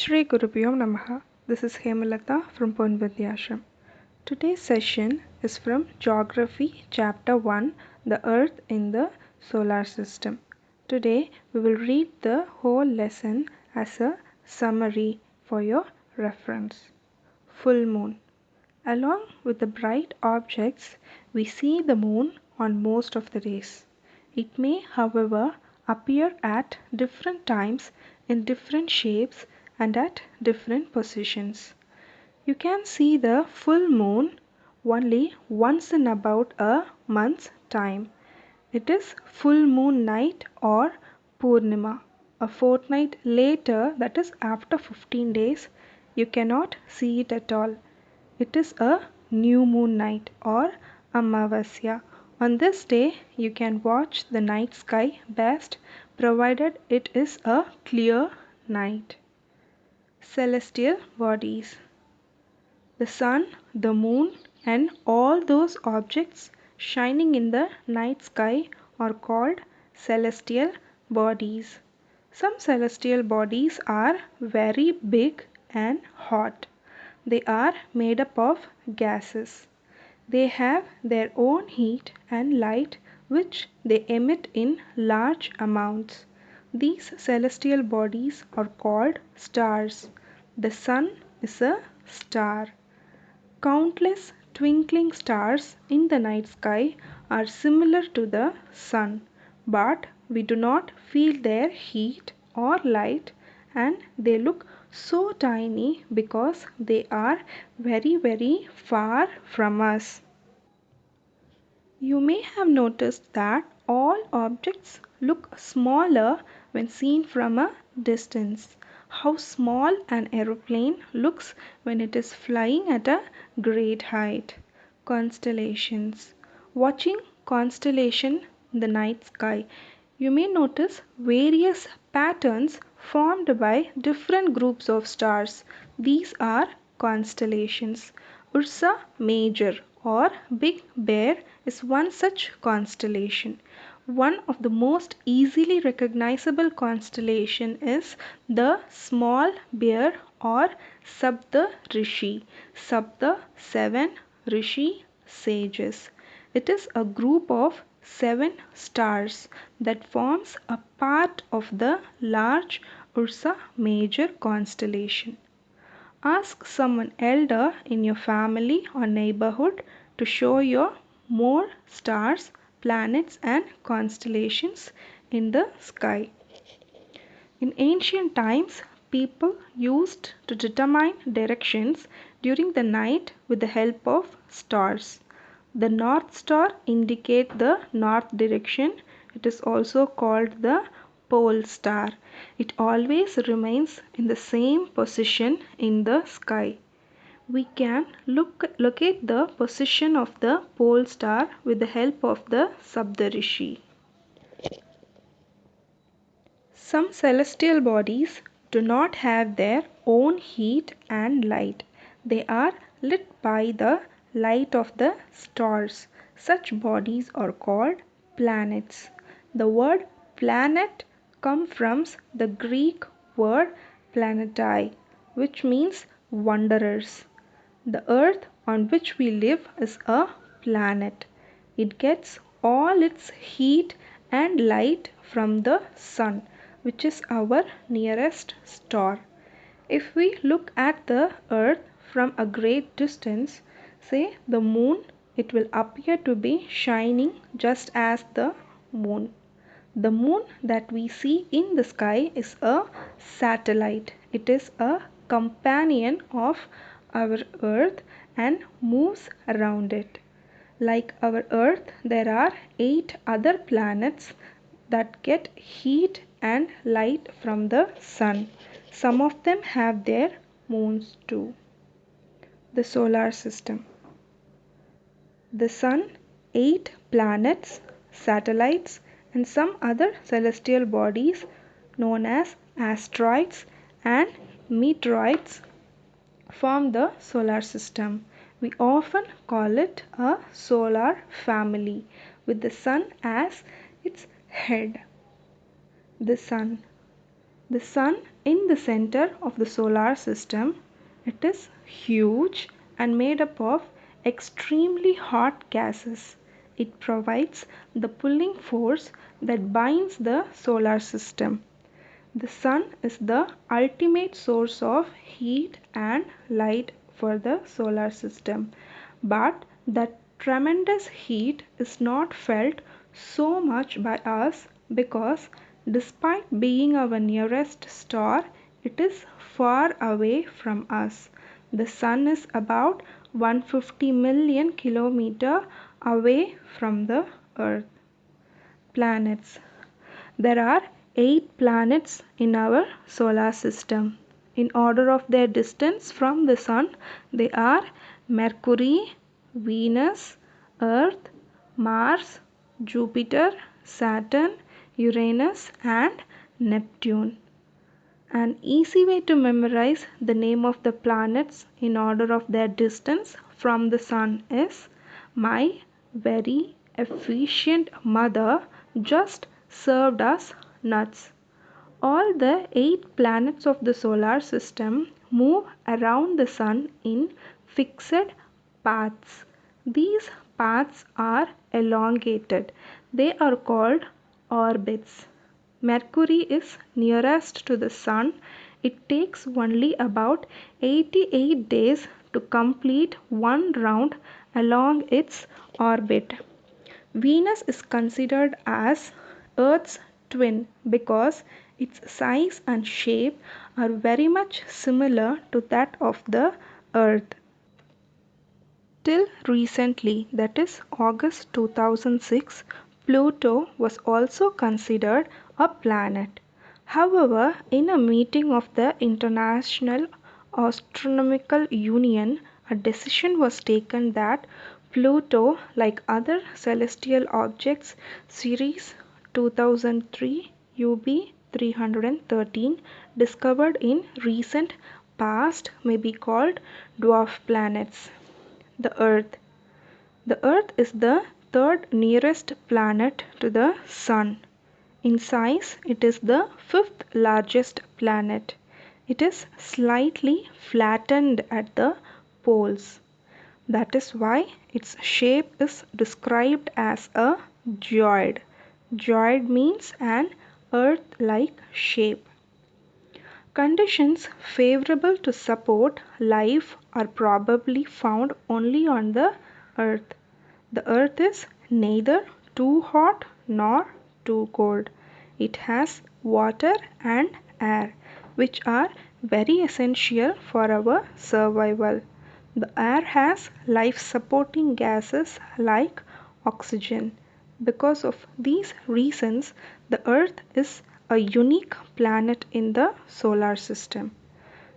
Shri Gurubhyom Namaha. This is Hemalata from Ponvidhyashram. Today's session is from Geography Chapter 1, The Earth in the Solar System. Today we will read the whole lesson as a summary for your reference. Full Moon. Along with the bright objects, we see the moon on most of the days. It may, however, appear at different times in different shapes and at different positions. You can see the full moon only once in about a month's time. It is full moon night or Purnima. A fortnight later, that is after 15 days, you cannot see it at all. It is a new moon night or Amavasya. On this day, you can watch the night sky best provided it is a clear night. Celestial bodies. The sun, the moon, and all those objects shining in the night sky are called celestial bodies. Some celestial bodies are very big and hot. They are made up of gases. They have their own heat and light which they emit in large amounts. These celestial bodies are called stars. The sun is a star. Countless twinkling stars in the night sky are similar to the sun, but we do not feel their heat or light, and they look so tiny because they are very far from us. You may have noticed that all objects look smaller when seen from a distance. How small an aeroplane looks when it is flying at a great height. Constellations. Watching constellation in the night sky, you may notice various patterns formed by different groups of stars. These are constellations. Ursa Major or Big Bear is one such constellation. One of the most easily recognizable constellation is the Small Bear or Sapta Rishi. Sapta 7 Rishi sages. It is a group of 7 stars that forms a part of the large Ursa Major constellation. Ask someone elder in your family or neighborhood to show you more stars, planets, and constellations in the sky. In ancient times, people used to determine directions during the night with the help of stars. The North Star indicates the north direction. It is also called the pole star. It always remains in the same position in the sky. We can locate the position of the pole star with the help of the Saptarishi. Some celestial bodies do not have their own heat and light. They are lit by the light of the stars. Such bodies are called planets. The word planet comes from the Greek word planetai, which means wanderers. The earth on which we live is a planet. It gets all its heat and light from the sun, which is our nearest star. If we look at the earth from a great distance, say the moon, it will appear to be shining just as the moon. The moon that we see in the sky is a satellite. It is a companion of our earth and moves around it. Like our earth, there are 8 other planets that get heat and light from the sun. Some of them have their moons too. The solar system. The sun, 8 planets, satellites, and some other celestial bodies known as asteroids and meteoroids form the solar system. We often call it a solar family with the sun as its head. The sun. The sun in the center of the solar system, it is huge and made up of extremely hot gases. It provides the pulling force that binds the solar system. The sun is the ultimate source of heat and light for the solar system. But that tremendous heat is not felt so much by us because despite being our nearest star, it is far away from us. The sun is about 150 million kilometers away from the earth. Planets. There are 8 planets in our solar system. In order of their distance from the sun, they are Mercury, Venus, Earth, Mars, Jupiter, Saturn, Uranus, and Neptune. An easy way to memorize the name of the planets in order of their distance from the sun is my very efficient mother just served us nuts. All the 8 planets of the solar system move around the sun in fixed paths. These paths are elongated. They are called orbits. Mercury is nearest to the sun. It takes only about 88 days to complete one round along its orbit. Venus is considered as Earth's twin because its size and shape are very much similar to that of the Earth. Till recently, that is August 2006, Pluto was also considered a planet. However, in a meeting of the International Astronomical Union, a decision was taken that Pluto, like other celestial objects, Series 2003 UB 313, discovered in recent past, may be called dwarf planets. The Earth. The Earth is the third nearest planet to the Sun. In size, it is the fifth largest planet. It is slightly flattened at the poles. That is why its shape is described as a geoid. Geoid means an Earth-like shape. Conditions favorable to support life are probably found only on the Earth. The Earth is neither too hot nor too cold. It has water and air, which are very essential for our survival. The air has life supporting gases like oxygen. Because of these reasons, the Earth is a unique planet in the solar system.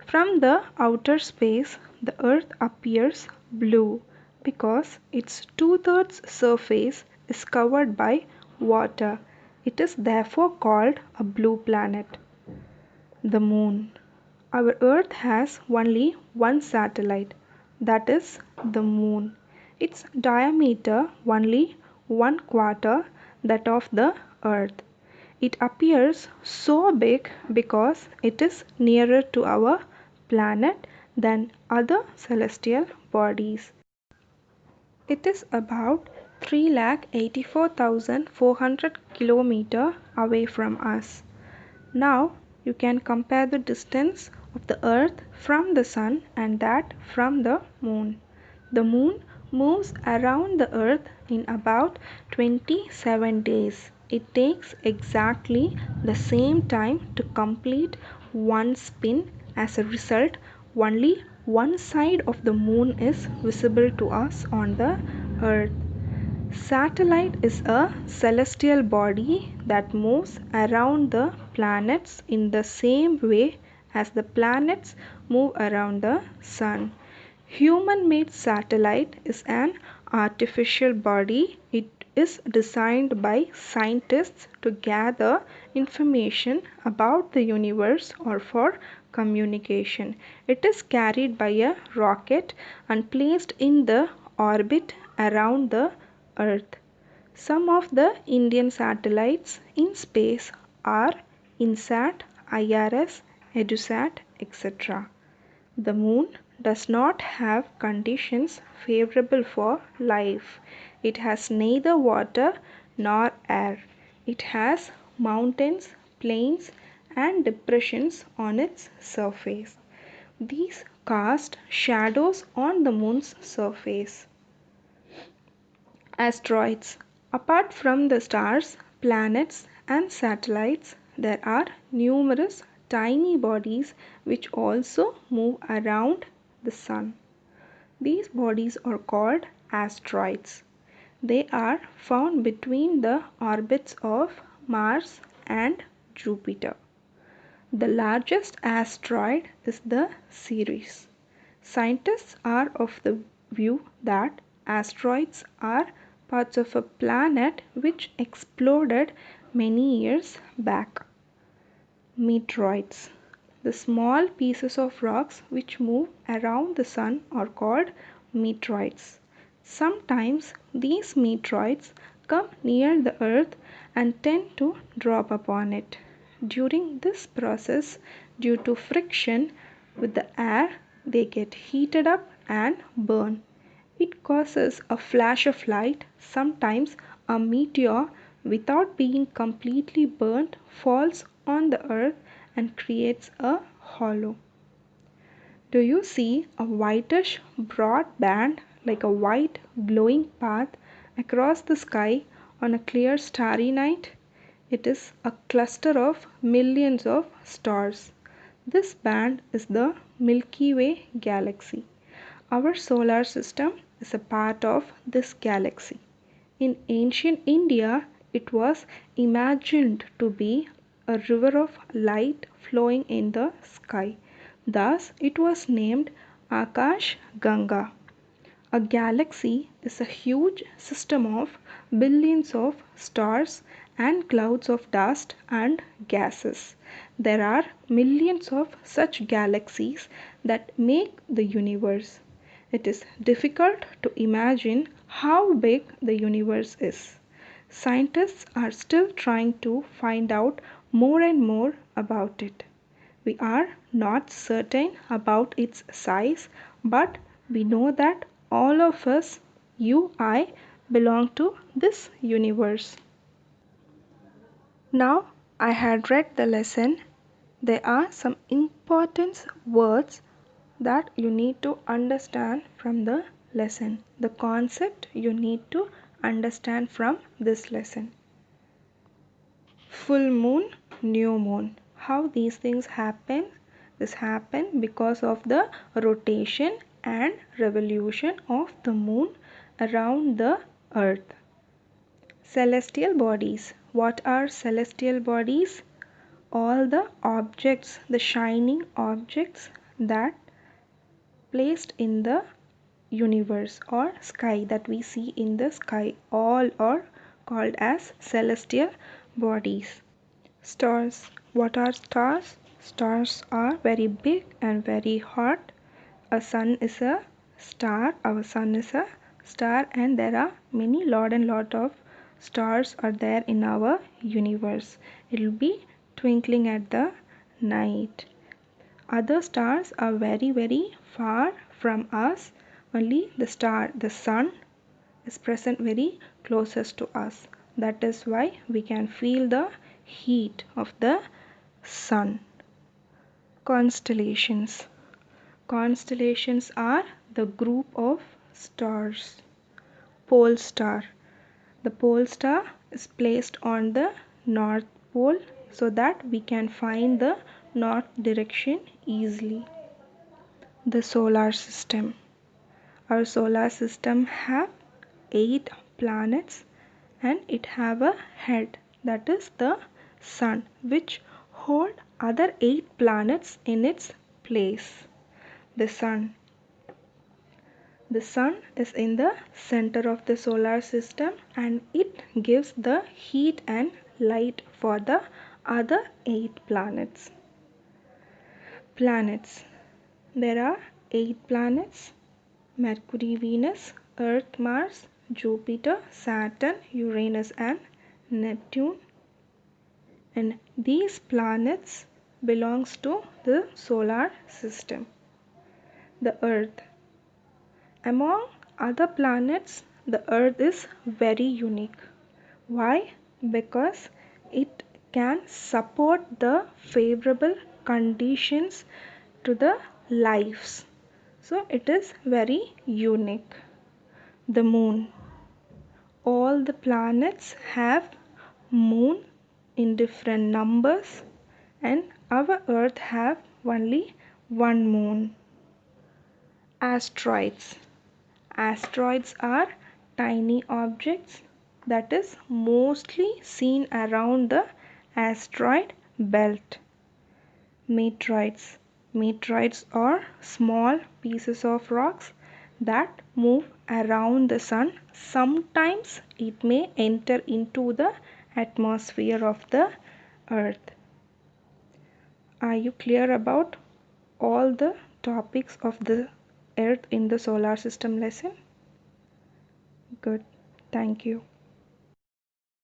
From the outer space, the Earth appears blue because its two-thirds surface is covered by water. It is therefore called a blue planet. The Moon. Our Earth has only one satellite, that is the Moon. Its diameter only 1/4 that of the Earth. It appears so big because it is nearer to our planet than other celestial bodies. It is about 3,84,400 km away from us. Now you can compare the distance of the Earth from the Sun and that from the Moon. The Moon moves around the Earth in about 27 days. It takes exactly the same time to complete one spin. As a result, only one side of the Moon is visible to us on the Earth. Satellite is a celestial body that moves around the planets in the same way as the planets move around the Sun. Human-made satellite is an artificial body. It is designed by scientists to gather information about the universe or for communication. It is carried by a rocket and placed in the orbit around the Earth. Some of the Indian satellites in space are INSAT, IRS, EduSat, etc. The moon does not have conditions favorable for life. It has neither water nor air. It has mountains, plains, and depressions on its surface. These cast shadows on the moon's surface. Asteroids. Apart from the stars, planets, and satellites, there are numerous tiny bodies which also move around the Sun. These bodies are called asteroids. They are found between the orbits of Mars and Jupiter. The largest asteroid is the Ceres. Scientists are of the view that asteroids are parts of a planet which exploded many years back. Meteoroids. The small pieces of rocks which move around the sun are called meteoroids. Sometimes these meteoroids come near the earth and tend to drop upon it. During this process, due to friction with the air, they get heated up and burn. It causes a flash of light. Sometimes a meteor, without being completely burnt, falls on the earth and creates a hollow. Do you see a whitish broad band like a white glowing path across the sky on a clear starry night? It is a cluster of millions of stars. This band is the Milky Way galaxy. Our solar system is a part of this galaxy. In ancient India, it was imagined to be a river of light flowing in the sky. Thus, it was named Akash Ganga. A galaxy is a huge system of billions of stars and clouds of dust and gases. There are millions of such galaxies that make the universe. It is difficult to imagine how big the universe is. Scientists are still trying to find out more and more about it. We are not certain about its size, but we know that all of us, you, I, belong to this universe. Now I had read the lesson. There are some important words that you need to understand from the lesson. The concept you need to understand from this lesson. Full moon, new moon. How these things happen? This happen because of the rotation and revolution of the moon around the earth. Celestial bodies. What are celestial bodies? All the objects, the shining objects that placed in the universe or sky that we see in the sky, all are called as celestial bodies. Stars. What are stars? Stars are very big and very hot. A sun is a star. Our sun is a star, and there are many lot of stars are there in our universe. It will be twinkling at the night. Other stars are very far from us. Only the sun is present very closest to us. That is why we can feel the heat of the sun. Constellations. Constellations are the group of stars. Pole star. The pole star is placed on the north pole so that we can find the north direction easily. The solar system. Our solar system have 8 planets and it have a head, that is the sun, which hold other 8 planets in its place. The sun. The sun is in the center of the solar system and it gives the heat and light for the other 8 planets. Planets. There are 8 planets: Mercury, Venus, Earth, Mars, Jupiter, Saturn, Uranus and Neptune. And these planets belongs to the solar system. The Earth. Among other planets, the Earth is very unique. Why? Because it can support the favorable conditions to the lives. So it is very unique. The Moon. All the planets have moon in different numbers, and our Earth have only one moon. Asteroids. Asteroids are tiny objects that is mostly seen around the asteroid belt. Meteoroids. Meteoroids are small pieces of rocks that move around the sun. Sometimes it may enter into the atmosphere of the earth. Are you clear about all the topics of the earth in the solar system lesson? Good. Thank you.